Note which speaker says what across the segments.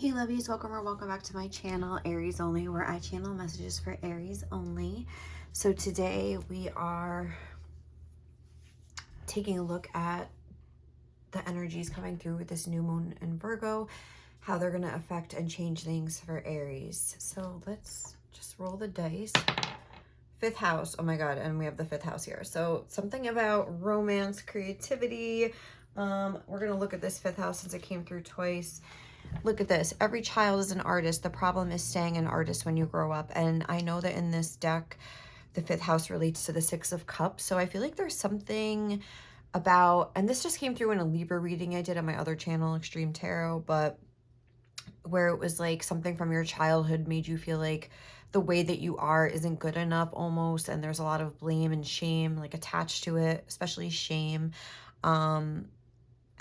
Speaker 1: Hey lovies, welcome or welcome back to my channel, Aries Only, where I channel messages for Aries only. So today we are taking a look at the energies coming through with this new moon in Virgo, how they're going to affect and change things for Aries. So let's just roll the dice. Fifth house, oh my god, and we have the fifth house here. So something about romance, creativity. We're going to look at this fifth house since it came through twice. Look at this. Every child is an artist. The problem is staying an artist when you grow up. And I know that in this deck, the fifth house relates to the Six of Cups. So I feel like there's something about, and this just came through in a Libra reading I did on my other channel, Xtremetarot, but where it was like something from your childhood made you feel like the way that you are isn't good enough almost. And there's a lot of blame and shame like attached to it, especially shame.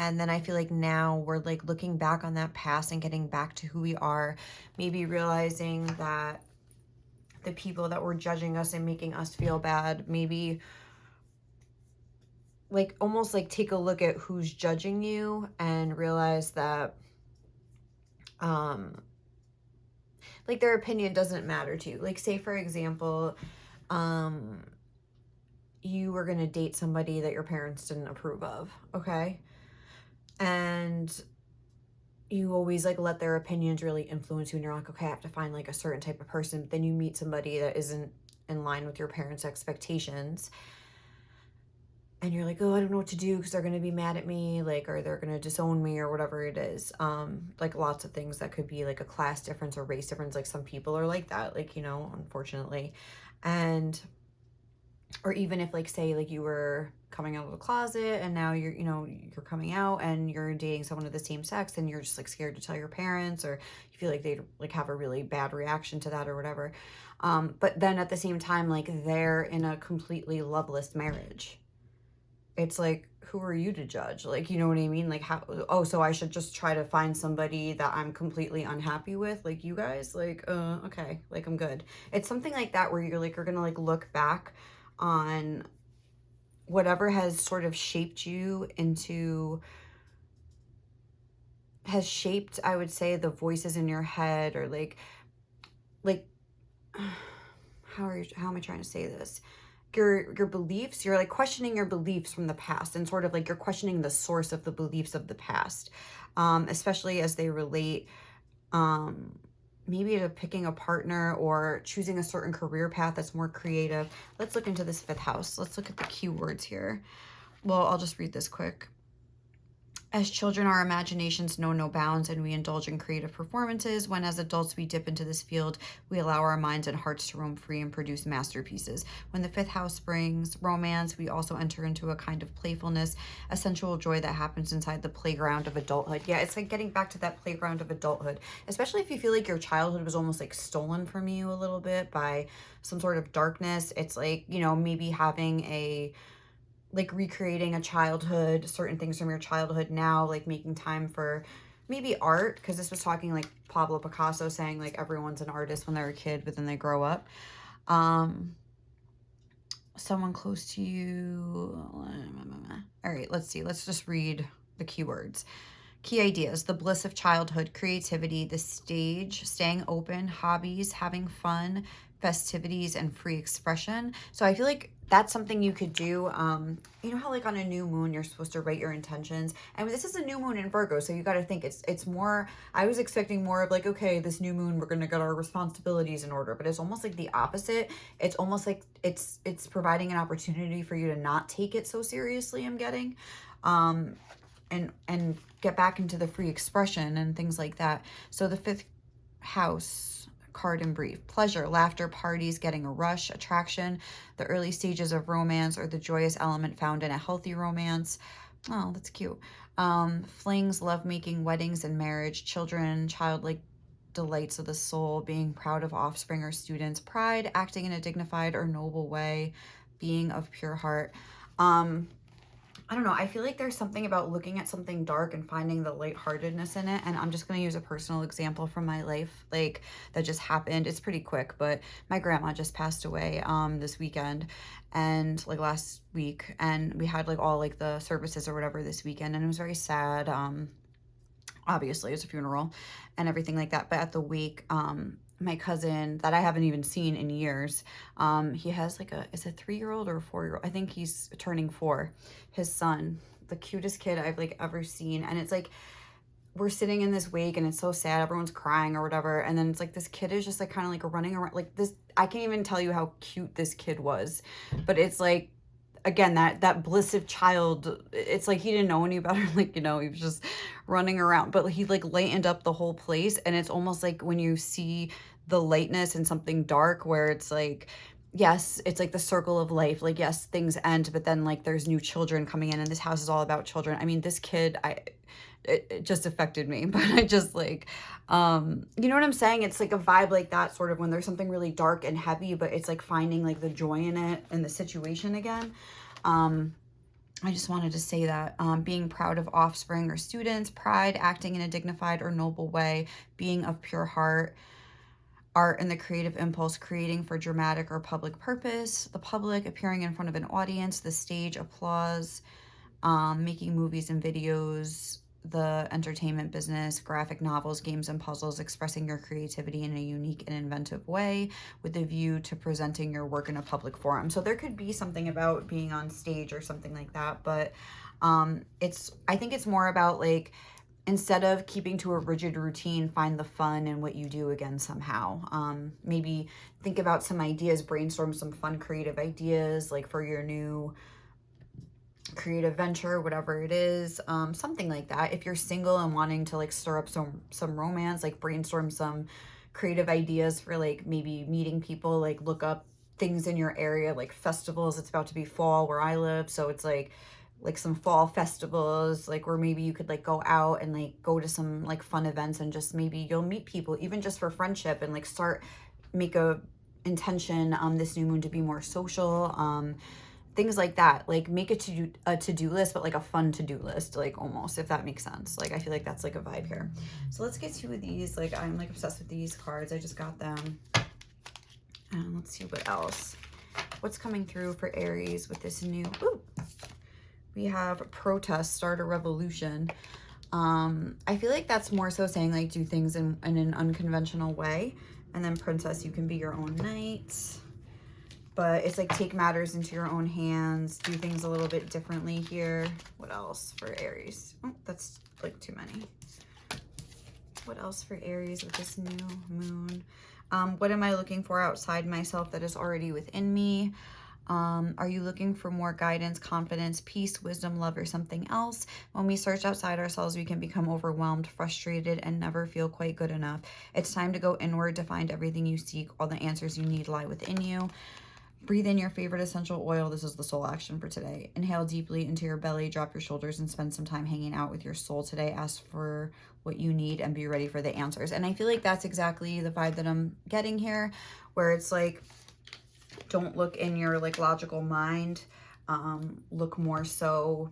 Speaker 1: And then I feel like now we're like looking back on that past and getting back to who we are, maybe realizing that the people that were judging us and making us feel bad, maybe like almost like take a look at who's judging you and realize that like their opinion doesn't matter to you. Like say for example, you were going to date somebody that your parents didn't approve of, okay? And you always like let their opinions really influence you and you're like, okay, I have to find like a certain type of person. But then you meet somebody that isn't in line with your parents' expectations and you're like, oh, I don't know what to do because they're going to be mad at me, like, or they're going to disown me or whatever it is. Like lots of things that could be like a class difference or race difference. Like some people are like that, like, you know, unfortunately. And or even if like say like you were coming out of the closet and now you're, you know, you're coming out and you're dating someone of the same sex and you're just like scared to tell your parents or you feel like they'd like have a really bad reaction to that or whatever. But then at the same time, like they're in a completely loveless marriage. It's like, who are you to judge? Like, you know what I mean? Like how, oh, so I should just try to find somebody that I'm completely unhappy with? Like you guys, like, okay, like I'm good. It's something like that where you're like, you're gonna like look back on whatever has sort of shaped you into, has shaped, I would say, the voices in your head or like, how am I trying to say this? Your beliefs, you're like questioning your beliefs from the past and sort of like you're questioning the source of the beliefs of the past, especially as they relate maybe to picking a partner or choosing a certain career path that's more creative. Let's look into this fifth house. Let's look at the keywords here. Well, I'll just read this quick. As children, our imaginations know no bounds and we indulge in creative performances. When as adults we dip into this field, we allow our minds and hearts to roam free and produce masterpieces. When the fifth house brings romance, we also enter into a kind of playfulness, a sensual joy that happens inside the playground of adulthood. Yeah, it's like getting back to that playground of adulthood, especially if you feel like your childhood was almost like stolen from you a little bit by some sort of darkness. It's like, you know, maybe having a like recreating a childhood, certain things from your childhood now, like making time for maybe art, because this was talking like Pablo Picasso saying like everyone's an artist when they're a kid, but then they grow up. Someone close to you. All right, let's see. Let's just read the keywords. Key ideas: the bliss of childhood, creativity, the stage, staying open, hobbies, having fun, festivities, and free expression. So I feel like that's something you could do. You know how like on a new moon, you're supposed to write your intentions. And this is a new moon in Virgo, so you got to think it's more, I was expecting more of like, okay, this new moon, we're going to get our responsibilities in order, but it's almost like the opposite. It's almost like it's providing an opportunity for you to not take it so seriously, I'm getting. And get back into the free expression and things like that. So the fifth house card in brief: pleasure, laughter, parties, getting a rush, attraction, the early stages of romance or the joyous element found in a healthy romance. Oh, that's cute. Flings, lovemaking, weddings and marriage, children, childlike delights of the soul, being proud of offspring or students, pride, acting in a dignified or noble way, being of pure heart. I don't know. I feel like there's something about looking at something dark and finding the lightheartedness in it. And I'm just going to use a personal example from my life, like that just happened. It's pretty quick, but my grandma just passed away this weekend and like last week. And we had like all like the services or whatever this weekend. And it was very sad. obviously it's a funeral and everything like that. But at the wake, my cousin that I haven't even seen in years, he has like is a 3-year-old or a 4-year-old? I think he's turning 4. His son, the cutest kid I've like ever seen. And it's like, we're sitting in this wake and it's so sad. Everyone's crying or whatever. And then it's like, this kid is just like kind of like running around like this. I can't even tell you how cute this kid was, but it's like, again, that bliss of child, it's like he didn't know any better. Like, you know, he was just running around, but he like lightened up the whole place. And it's almost like when you see the lightness in something dark, where it's like, yes, it's like the circle of life. Like, yes, things end, but then like there's new children coming in and this house is all about children. I mean, this kid, it just affected me, but I just like, you know what I'm saying? It's like a vibe like that, sort of, when there's something really dark and heavy, but it's like finding like the joy in it and the situation again. I just wanted to say that, being proud of offspring or students, pride, acting in a dignified or noble way, being of pure heart, art and the creative impulse, creating for dramatic or public purpose, the public, appearing in front of an audience, the stage, applause, making movies and videos, the entertainment business, graphic novels, games and puzzles, expressing your creativity in a unique and inventive way with a view to presenting your work in a public forum. So there could be something about being on stage or something like that, but I think it's more about like, instead of keeping to a rigid routine, find the fun in what you do again somehow. Maybe think about some ideas, brainstorm some fun creative ideas like for your new creative venture, whatever it is, something like that. If you're single and wanting to like stir up some romance, like brainstorm some creative ideas for like maybe meeting people, like look up things in your area, like festivals. It's about to be fall where I live, so it's like some fall festivals, like where maybe you could like go out and like go to some like fun events, and just maybe you'll meet people even just for friendship, and like make a intention this new moon to be more social, things like that. Like make a to-do list, but like a fun to-do list, like almost, if that makes sense. Like I feel like that's like a vibe here. So let's get 2 of these. Like I'm like obsessed with these cards. I just got them. And let's see what else. What's coming through for Aries with this new, we have protest, start a revolution. I feel like that's more so saying like do things in an unconventional way. And then Princess, you can be your own knight. But it's like take matters into your own hands, do things a little bit differently here. What else for Aries? Oh, that's like too many. What else for Aries with this new moon? What am I looking for outside myself that is already within me? Are you looking for more guidance, confidence, peace, wisdom, love, or something else? When we search outside ourselves, we can become overwhelmed, frustrated, and never feel quite good enough. It's time to go inward to find everything you seek. All the answers you need lie within you. Breathe in your favorite essential oil. This is the soul action for today. Inhale deeply into your belly, drop your shoulders, and spend some time hanging out with your soul today. Ask for what you need and be ready for the answers. And I feel like that's exactly the vibe that I'm getting here, where it's like, don't look in your like logical mind. Look more so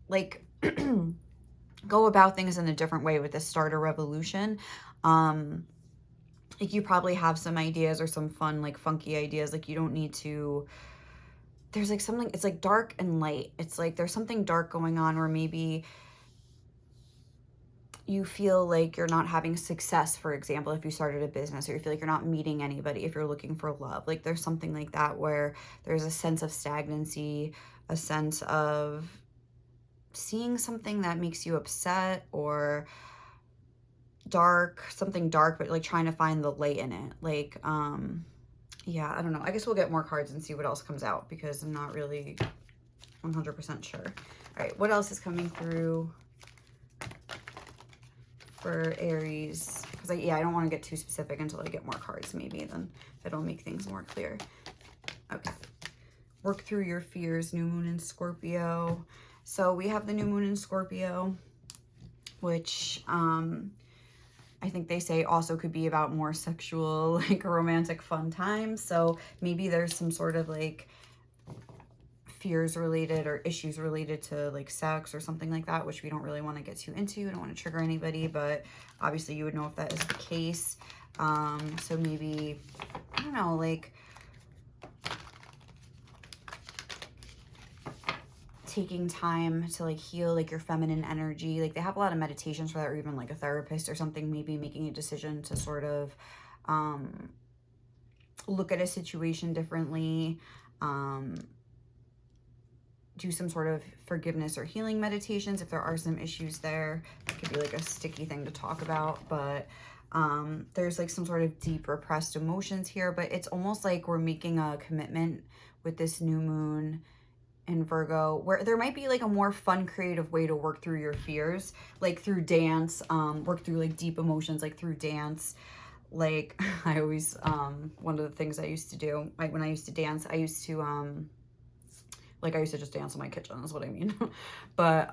Speaker 1: like go about things in a different way with this start a revolution. Like you probably have some ideas or some fun, like funky ideas. Like you don't need to, there's like something, it's like dark and light. It's like there's something dark going on where maybe you feel like you're not having success, for example, if you started a business, or you feel like you're not meeting anybody if you're looking for love. Like there's something like that where there's a sense of stagnancy, a sense of seeing something that makes you upset, or dark, something dark, but like trying to find the light in it. Like, yeah, I don't know. I guess we'll get more cards and see what else comes out, because I'm not really 100% sure. All right, what else is coming through for Aries? Because I don't want to get too specific until I get more cards. Maybe then it'll make things more clear. Okay. Work through your fears, new moon in Scorpio. So we have the new moon in Scorpio, which I think they say also could be about more sexual, like romantic fun times. So maybe there's some sort of like fears related or issues related to like sex or something like that, which we don't really want to get too into. I don't want to trigger anybody, but obviously you would know if that is the case. So maybe, I don't know, like taking time to like heal like your feminine energy. Like they have a lot of meditations for that, or even like a therapist or something, maybe making a decision to sort of look at a situation differently, do some sort of forgiveness or healing meditations if there are some issues there. It could be like a sticky thing to talk about, but there's like some sort of deep repressed emotions here, but it's almost like we're making a commitment with this new moon in Virgo, where there might be like a more fun, creative way to work through your fears, like through dance, work through like deep emotions, like through dance. Like I always, one of the things I used to do, like when I used to dance, I used to just dance in my kitchen, is what I mean. But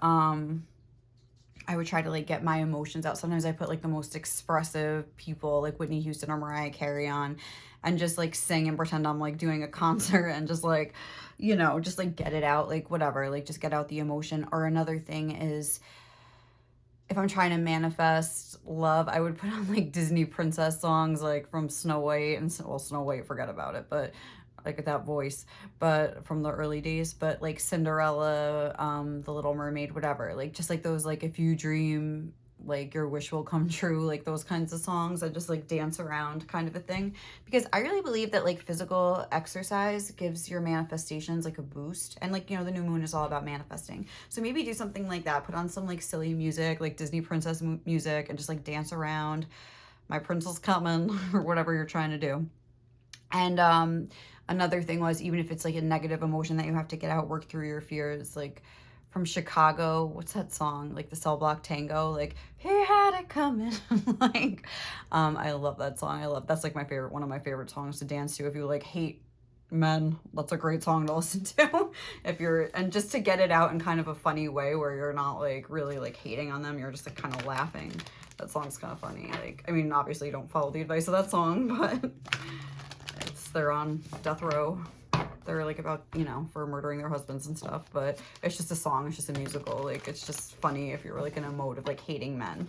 Speaker 1: I would try to like get my emotions out. Sometimes I put like the most expressive people like Whitney Houston or Mariah Carey on and just like sing and pretend I'm like doing a concert and just like, you know, just like get it out, like whatever, like just get out the emotion. Or another thing is, if I'm trying to manifest love, I would put on like Disney princess songs like from Snow White and, well, Snow White, forget about it, but like that voice, but from the early days, but like Cinderella, The Little Mermaid, whatever, like just like those, like if you dream, like your wish will come true, like those kinds of songs that just like dance around kind of a thing. Because I really believe that like physical exercise gives your manifestations like a boost, and like, you know, the new moon is all about manifesting, so maybe do something like that, put on some like silly music, like Disney princess music, and just like dance around My Prince Is Coming or whatever you're trying to do. And another thing was, even if it's like a negative emotion that you have to get out, work through your fears, like from Chicago, what's that song? Like the Cell Block Tango, like he had it coming. Like, I love that song. That's like my favorite, one of my favorite songs to dance to. If you like hate men, that's a great song to listen to. If you're, and just to get it out in kind of a funny way where you're not like really like hating on them, you're just like kind of laughing. That song's kind of funny. Like, I mean, obviously don't follow the advice of that song, but they're on death row. They're like about, you know, for murdering their husbands and stuff, but it's just a song, it's just a musical. Like, it's just funny if you're like in a mode of like hating men.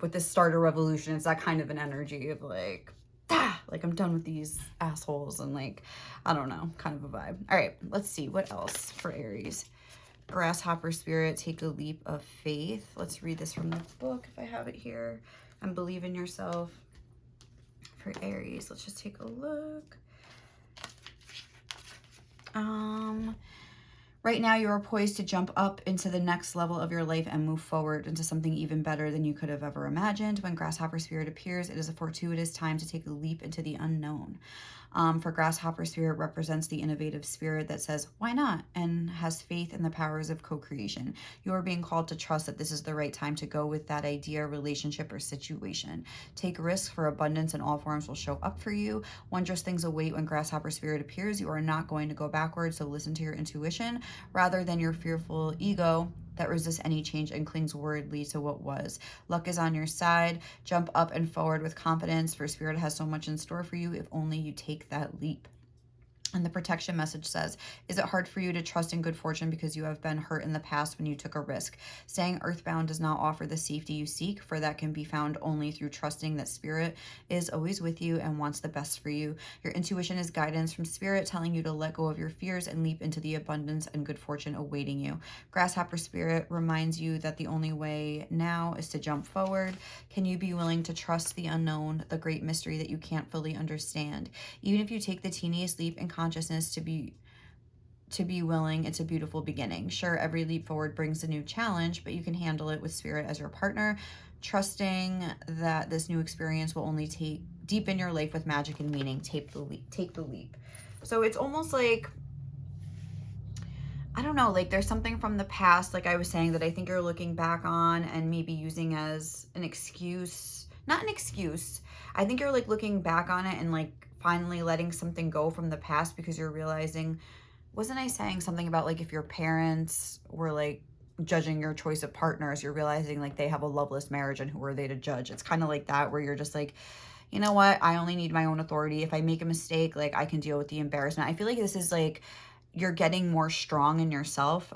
Speaker 1: With this starter revolution, it's that kind of an energy of like, like I'm done with these assholes, and like, I don't know, kind of a vibe. All right, let's see what else for Aries. Grasshopper spirit, take a leap of faith. Let's read this from the book if I have it here. And believe in yourself. For Aries, let's just take a look. Right now you are poised to jump up into the next level of your life and move forward into something even better than you could have ever imagined. When Grasshopper Spirit appears, it is a fortuitous time to take a leap into the unknown. For Grasshopper Spirit represents the innovative spirit that says, why not? And has faith in the powers of co-creation. You are being called to trust that this is the right time to go with that idea, relationship, or situation. Take risks, for abundance in all forms will show up for you. Wondrous things await when Grasshopper Spirit appears. You are not going to go backwards, so listen to your intuition rather than your fearful ego that resists any change and clings worriedly to what was. Luck is on your side. Jump up and forward with confidence, for Spirit has so much in store for you if only you take that leap. And the protection message says, is it hard for you to trust in good fortune because you have been hurt in the past when you took a risk? Staying earthbound does not offer the safety you seek, for that can be found only through trusting that Spirit is always with you and wants the best for you. Your intuition is guidance from Spirit telling you to let go of your fears and leap into the abundance and good fortune awaiting you. Grasshopper Spirit reminds you that the only way now is to jump forward. Can you be willing to trust the unknown, the great mystery that you can't fully understand? Even if you take the teeniest leap in consciousness, to be willing, it's a beautiful beginning. Sure, every leap forward brings a new challenge, but you can handle it with Spirit as your partner, trusting that this new experience will only deepen your life with magic and meaning. Take the leap. So it's almost like, I don't know, like there's something from the past, like I was saying, that I think you're looking back on and maybe using as an excuse. Not an excuse. I think you're like looking back on it and like finally letting something go from the past, because you're realizing, wasn't I saying something about like if your parents were like judging your choice of partners, you're realizing like they have a loveless marriage and who are they to judge? It's kind of like that, where you're just like, you know what, I only need my own authority. If I make a mistake, like I can deal with the embarrassment. I feel like this is like you're getting more strong in yourself.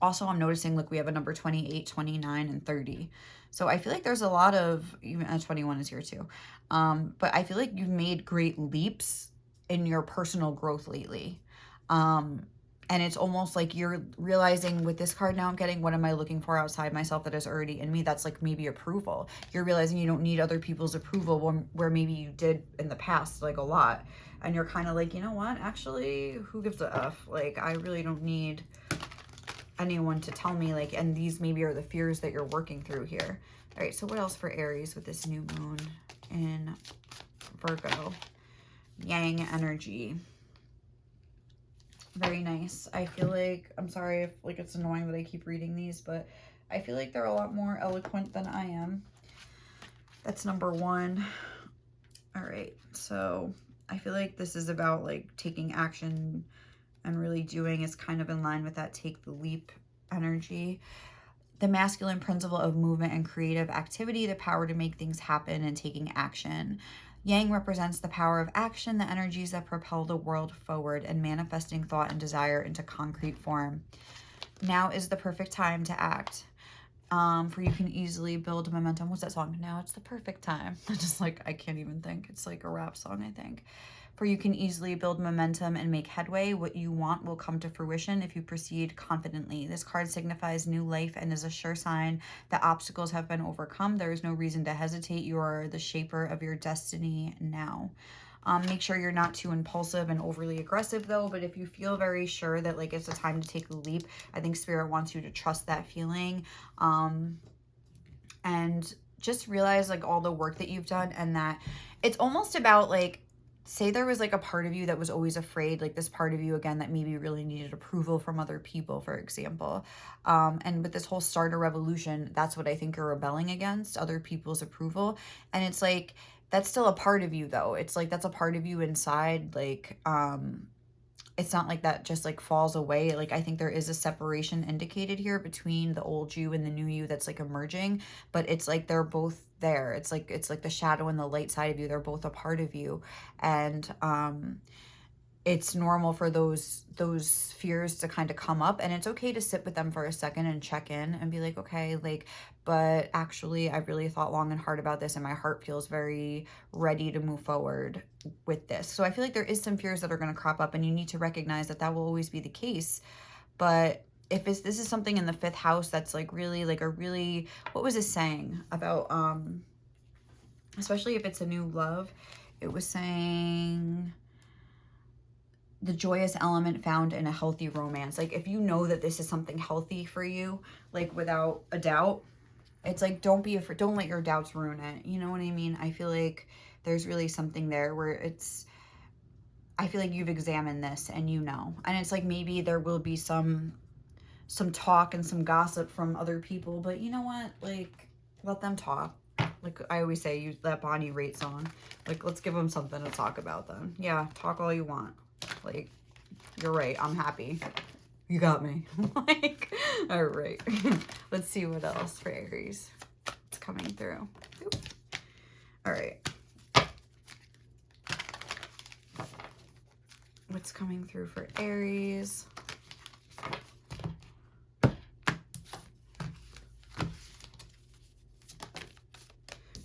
Speaker 1: Also, I'm noticing like we have a number 28, 29, and 30. So I feel like there's a lot of, even 21 is here too. But I feel like you've made great leaps in your personal growth lately. And it's almost like you're realizing with this card now I'm getting, what am I looking for outside myself that is already in me? That's like maybe approval. You're realizing you don't need other people's approval where maybe you did in the past, like a lot. And you're kind of like, you know what? Actually, who gives a F? Like, I really don't need anyone to tell me, like, and these maybe are the fears that you're working through here. All right, so what else for Aries with this new moon in Virgo? Yang energy. Very nice. I feel like, I'm sorry if like it's annoying that I keep reading these, but I feel like they're a lot more eloquent than I am. That's number one. All right, so I feel like this is about like taking action and really doing, is kind of in line with that take the leap energy. The masculine principle of movement and creative activity, the power to make things happen and taking action. Yang represents the power of action, the energies that propel the world forward and manifesting thought and desire into concrete form. Now is the perfect time to act. For you can easily build momentum. What's that song? Now it's the perfect time. Just like, I can't even think. It's like a rap song, I think. For you can easily build momentum and make headway. What you want will come to fruition if you proceed confidently. This card signifies new life and is a sure sign that obstacles have been overcome. There is no reason to hesitate. You are the shaper of your destiny now. Make sure you're not too impulsive and overly aggressive though, but if you feel very sure that like it's a time to take a leap, I think Spirit wants you to trust that feeling. And just realize like all the work that you've done, and that it's almost about like, say there was like a part of you that was always afraid, like this part of you again that maybe really needed approval from other people, for example. And with this whole start a revolution, that's what I think you're rebelling against, other people's approval. And it's like, that's still a part of you though. It's like, that's a part of you inside. Like, it's not like that just like falls away. Like, I think there is a separation indicated here between the old you and the new you that's like emerging, but it's like they're both there. It's like the shadow and the light side of you. They're both a part of you. And it's normal for those fears to kind of come up, and it's okay to sit with them for a second and check in and be like, okay, like, but actually I really thought long and hard about this and my heart feels very ready to move forward with this. So I feel like there is some fears that are going to crop up, and you need to recognize that that will always be the case. But if this is something in the 5th house that's like really like a really, what was this saying about especially if it's a new love, it was saying the joyous element found in a healthy romance. Like, if you know that this is something healthy for you, like without a doubt, it's like, don't be afraid, don't let your doubts ruin it. You know what I mean? I feel like there's really something there where it's, I feel like you've examined this and you know, and it's like, maybe there will be some talk and some gossip from other people, but you know what? Like, let them talk. Like I always say, use that Bonnie Raitt song. Like, let's give them something to talk about then. Yeah, talk all you want. Like, you're right. I'm happy. You got me. Like, all right. Let's see what else for Aries. It's coming through. Oop. All right. What's coming through for Aries?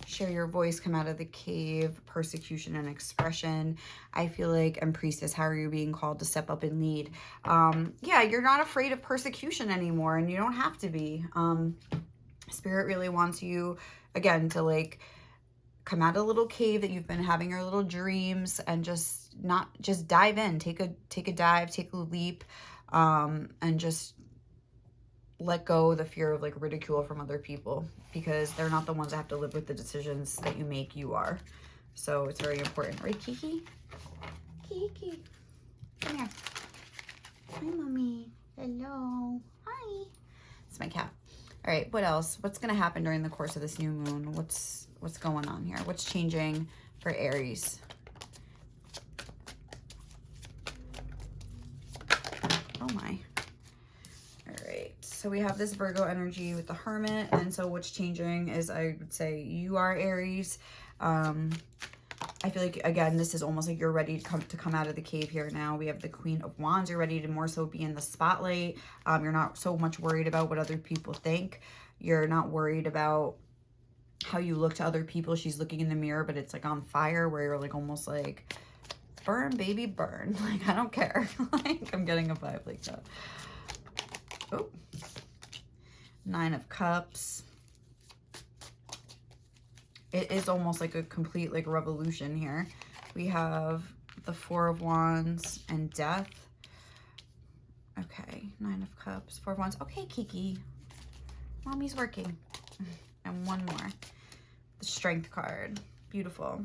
Speaker 1: Share your voice, come out of the cave, persecution and expression. I feel like, and Priestess, how are you being called to step up and lead? Yeah, you're not afraid of persecution anymore, and you don't have to be. Spirit really wants you, again, to like come out of the little cave that you've been having your little dreams, and just dive in, take a dive, take a leap, and just let go of the fear of like ridicule from other people, because they're not the ones that have to live with the decisions that you make. You are. So it's very important, right, Kiki? Kiki, come here. Hi, mommy. Hello. Hi. It's my cat. All right, what else? What's going to happen during the course of this new moon? What's going on here? What's changing for Aries? Oh my. All right, so we have this Virgo energy with the Hermit, and so what's changing is, I would say, you are Aries. I feel like, again, this is almost like you're ready to come out of the cave here now. We have the Queen of Wands. You're ready to more so be in the spotlight. You're not so much worried about what other people think. You're not worried about how you look to other people. She's looking in the mirror, but it's like on fire, where you're like almost like, burn, baby, burn. Like, I don't care. Like, I'm getting a vibe like that. Oh, 9 of Cups. It is almost like a complete, like, revolution here. We have the 4 of Wands and Death. Okay, 9 of Cups, 4 of Wands. Okay, Kiki. Mommy's working. And one more. The Strength card. Beautiful.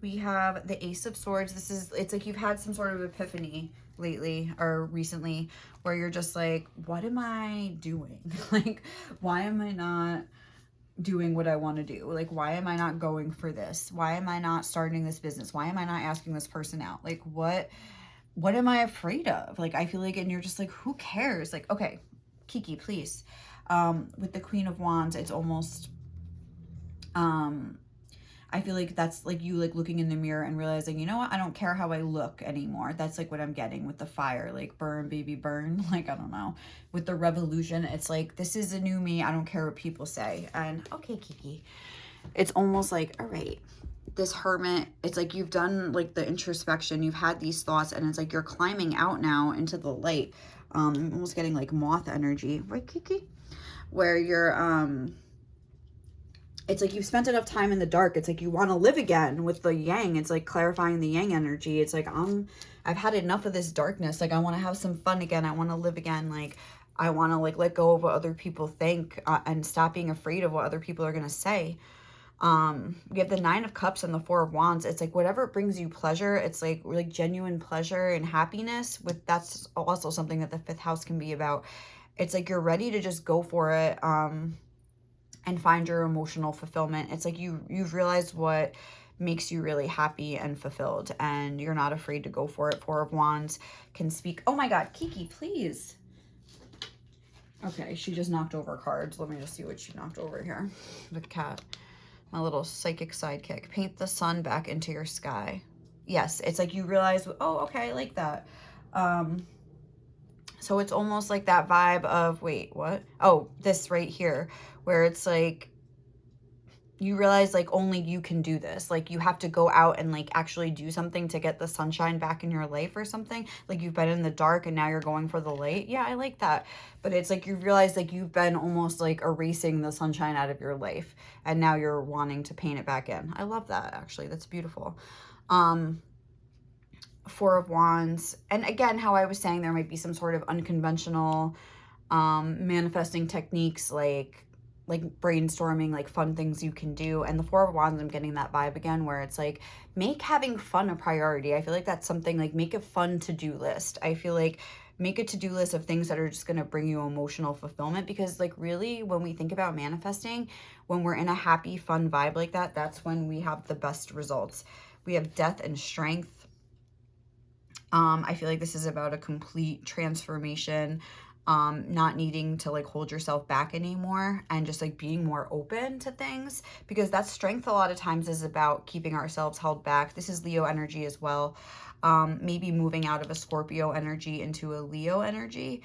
Speaker 1: We have the Ace of Swords. This is, it's like you've had some sort of epiphany lately or recently where you're just like, what am I doing? Like, why am I not doing what I want to do? Like, why am I not going for this? Why am I not starting this business? Why am I not asking this person out? Like, what am I afraid of? Like, I feel like, and you're just like, who cares? Like, okay, Kiki, please. With the Queen of Wands, it's almost, I feel like that's like you like looking in the mirror and realizing, you know what, I don't care how I look anymore. That's like what I'm getting with the fire, like burn, baby, burn. Like, I don't know. With the revolution, it's like, this is a new me. I don't care what people say. And okay, Kiki, it's almost like, all right, this Hermit, it's like you've done like the introspection, you've had these thoughts, and it's like you're climbing out now into the light. I'm almost getting like moth energy, right, Kiki? Where you're, it's like you've spent enough time in the dark. It's like you want to live again with the yang. It's like clarifying the yang energy. It's like, I've had enough of this darkness. Like, I want to have some fun again. I want to live again. Like, I want to like let go of what other people think and stop being afraid of what other people are going to say. We have the 9 of Cups and the 4 of Wands. It's like whatever brings you pleasure. It's like genuine pleasure and happiness. That's also something that the 5th house can be about. It's like you're ready to just go for it. And find your emotional fulfillment. It's like you've realized what makes you really happy and fulfilled, and you're not afraid to go for it. 4 of Wands can speak. Oh my God, Kiki, please. Okay, she just knocked over cards. Let me just see what she knocked over here. The cat, my little psychic sidekick. Paint the sun back into your sky. Yes, it's like you realize, oh, okay, I like that. So it's almost like that vibe of, wait, what? Oh, this right here, where it's like, you realize like only you can do this. Like you have to go out and like actually do something to get the sunshine back in your life or something. Like you've been in the dark and now you're going for the light. Yeah, I like that. But it's like you realize like you've been almost like erasing the sunshine out of your life and now you're wanting to paint it back in. I love that, actually. That's beautiful. 4 of Wands. And again, how I was saying, there might be some sort of unconventional manifesting techniques, like brainstorming, like fun things you can do. And the 4 of Wands, I'm getting that vibe again, where it's like, make having fun a priority. I feel like that's something like, make a fun to-do list. I feel like make a to-do list of things that are just going to bring you emotional fulfillment, because like really when we think about manifesting, when we're in a happy, fun vibe like that, that's when we have the best results. We have Death and Strength. I feel like this is about a complete transformation, not needing to like hold yourself back anymore and just like being more open to things, because that Strength a lot of times is about keeping ourselves held back. This is Leo energy as well. Maybe moving out of a Scorpio energy into a Leo energy.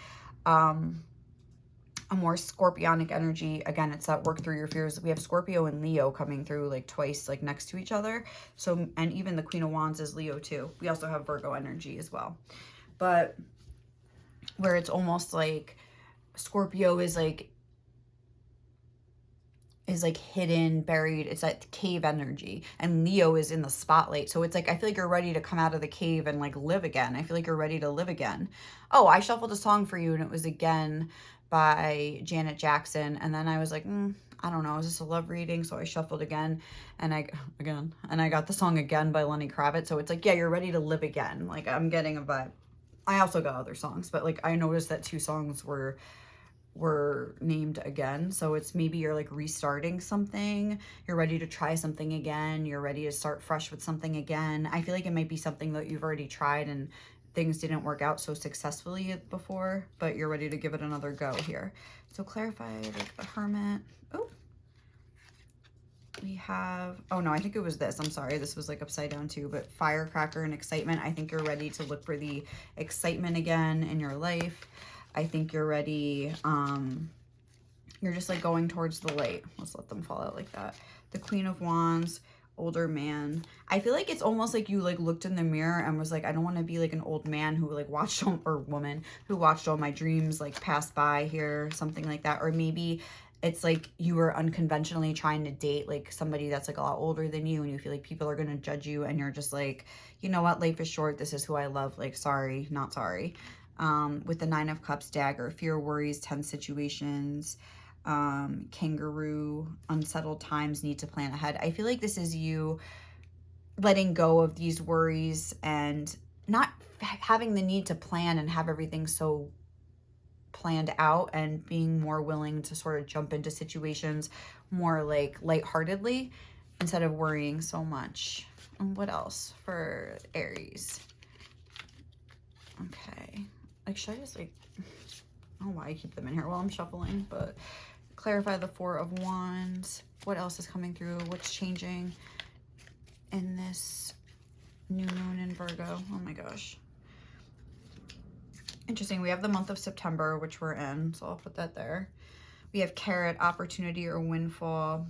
Speaker 1: A more scorpionic energy. Again, it's that work through your fears. We have Scorpio and Leo coming through like twice, like next to each other. So, and even the Queen of Wands is Leo too. We also have Virgo energy as well. But where it's almost like Scorpio is like hidden, buried. It's that cave energy, and Leo is in the spotlight. So it's like, I feel like you're ready to come out of the cave and like live again. I feel like you're ready to live again. Oh, I shuffled a song for you and it was Again by Janet Jackson. And then I was like, I don't know, is this a love reading? So I shuffled again and I got the song Again by Lenny Kravitz. So it's like, yeah, you're ready to live again. Like I'm getting a vibe. I also got other songs, but like I noticed that 2 songs were named Again. So it's maybe you're like restarting something, you're ready to try something again, you're ready to start fresh with something again. I feel like it might be something that you've already tried and things didn't work out so successfully before, but you're ready to give it another go here. So clarify like the Hermit. Oh, we have, oh no, I think it was this. I'm sorry, this was like upside down too, but Firecracker and Excitement. I think you're ready to look for the excitement again in your life. I think you're ready. You're just like going towards the light. Let's let them fall out like that. The Queen of Wands.
Speaker 2: older man. I feel like it's almost like you like looked in the mirror and was like, I don't want to be like an old man who like watched all, or woman who watched all my dreams like pass by here, something like that. Or maybe it's like you were unconventionally trying to date like somebody that's like a lot older than you, and you feel like people are going to judge you, and you're just like, you know what, life is short, this is who I love, like sorry, not sorry. With the 9 of Cups, dagger, fear, worries, tense situations, kangaroo, unsettled times, need to plan ahead. I feel like this is you letting go of these worries and not having the need to plan and have everything so planned out, and being more willing to sort of jump into situations more like lightheartedly instead of worrying so much. And what else for Aries? Okay. Like, should I just like, I don't know why I keep them in here while I'm shuffling, but clarify the 4 of Wands. What else is coming through? What's changing in this new moon in Virgo? Oh my gosh. Interesting. We have the month of September, which we're in, so I'll put that there. We have carrot, opportunity or windfall,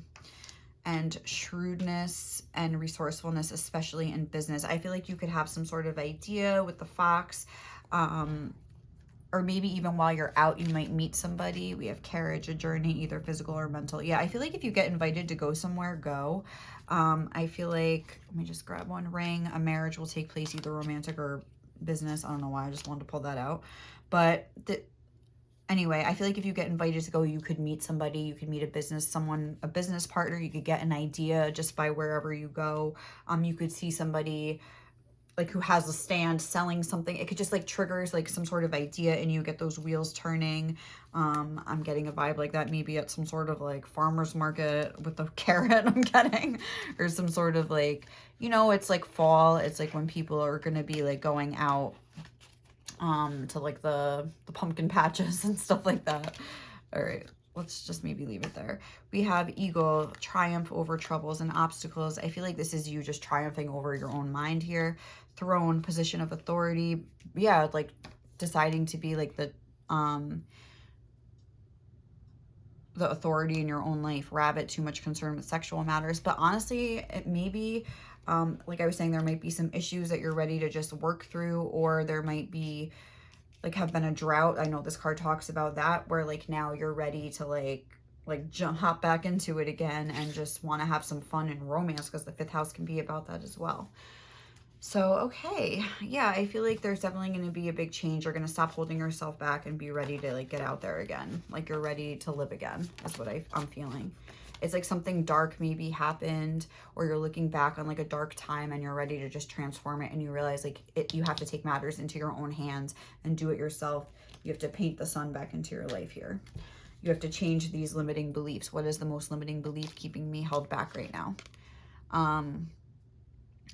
Speaker 2: and shrewdness and resourcefulness, especially in business. I feel like you could have some sort of idea with the fox, or maybe even while you're out, you might meet somebody. We have carriage, a journey, either physical or mental. Yeah, I feel like if you get invited to go somewhere, go. I feel like, let me just grab one. Ring, a marriage will take place, either romantic or business. I don't know why, I just wanted to pull that out. But anyway, I feel like if you get invited to go, you could meet somebody, you could meet a business partner, you could get an idea just by wherever you go. You could see somebody like who has a stand selling something. It could just like triggers like some sort of idea, and you get those wheels turning. I'm getting a vibe like that maybe at some sort of like farmer's market with the carrot I'm getting, or some sort of like, you know, it's like fall. It's like when people are going to be like going out to like the pumpkin patches and stuff like that. All right, let's just maybe leave it there. We have eagle, triumph over troubles and obstacles. I feel like this is you just triumphing over your own mind here. Throne, position of authority. Yeah, like deciding to be like the authority in your own life. Rabbit, too much concern with sexual matters. But honestly, it may be, like I was saying, there might be some issues that you're ready to just work through, or there might be like have been a drought. I know this card talks about that, where like now you're ready to like hop back into it again and just want to have some fun and romance, because the 5th house can be about that as well. So, okay. Yeah, I feel like there's definitely going to be a big change. You're going to stop holding yourself back and be ready to like get out there again. Like you're ready to live again. That's what I'm feeling. It's like something dark maybe happened, or you're looking back on like a dark time and you're ready to just transform it, and you realize like you have to take matters into your own hands and do it yourself. You have to paint the sun back into your life here. You have to change these limiting beliefs. What is the most limiting belief keeping me held back right now?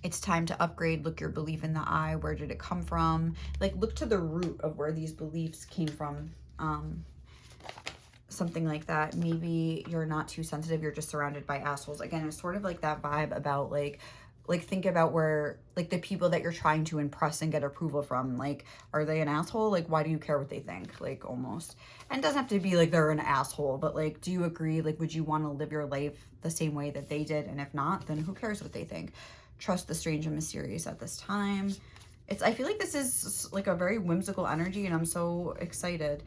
Speaker 2: It's time to upgrade. Look your belief in the eye. Where did it come from? Like look to the root of where these beliefs came from. Something like that. Maybe you're not too sensitive, you're just surrounded by assholes. Again, it's sort of like that vibe about like think about where like the people that you're trying to impress and get approval from, like, are they an asshole? Like, why do you care what they think? Like, almost. And it doesn't have to be like they're an asshole, but like, do you agree? Like, would you want to live your life the same way that they did? And if not, then who cares what they think? Trust the strange and mysterious at this time. I feel like this is like a very whimsical energy, and I'm so excited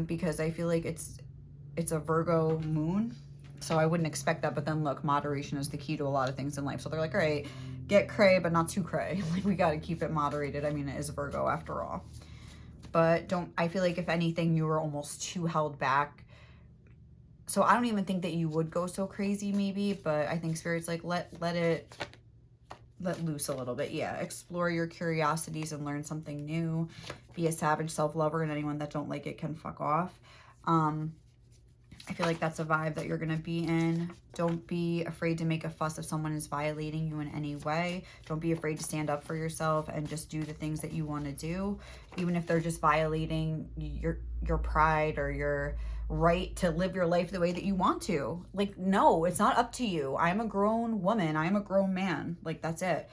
Speaker 2: because I feel like it's a Virgo moon, so I wouldn't expect that. But then look, moderation is the key to a lot of things in life. So they're like, all right, get cray, but not too cray. Like we got to keep it moderated. I mean, it is Virgo after all. But I feel like if anything, you were almost too held back. So I don't even think that you would go so crazy maybe, but I think Spirit's like, let loose a little bit. Yeah, explore your curiosities and learn something new. Be a savage self-lover, and anyone that don't like it can fuck off. I feel like that's a vibe that you're going to be in. Don't be afraid to make a fuss if someone is violating you in any way. Don't be afraid to stand up for yourself and just do the things that you want to do, even if they're just violating your pride or your right to live your life the way that you want to. Like, no, it's not up to you. I'm a grown woman. I'm a grown man. Like, that's it.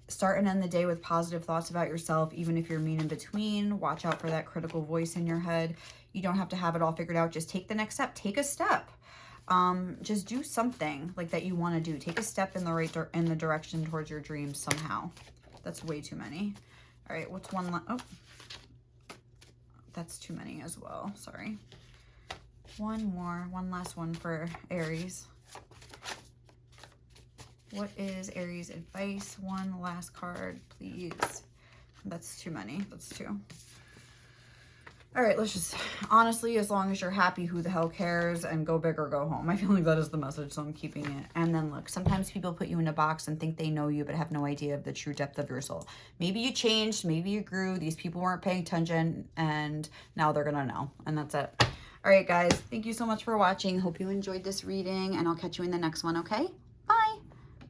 Speaker 2: Start and end the day with positive thoughts about yourself, even if you're mean in between. Watch out for that critical voice in your head. You don't have to have it all figured out. Just take the next step. Take a step. Just do something like that you want to do. Take a step in the in the direction towards your dreams somehow. That's way too many. All right, what's one? Oh, that's too many as well. Sorry. One last one for Aries. What is Aries' advice? One last card, please. That's too many. That's two. All right, let's just, honestly, as long as you're happy, who the hell cares, and go big or go home. I feel like that is the message, so I'm keeping it. And then look, sometimes people put you in a box and think they know you, but have no idea of the true depth of your soul. Maybe you changed, maybe you grew, these people weren't paying attention, and now they're gonna know, and that's it. All right, guys, thank you so much for watching. Hope you enjoyed this reading, and I'll catch you in the next one, okay?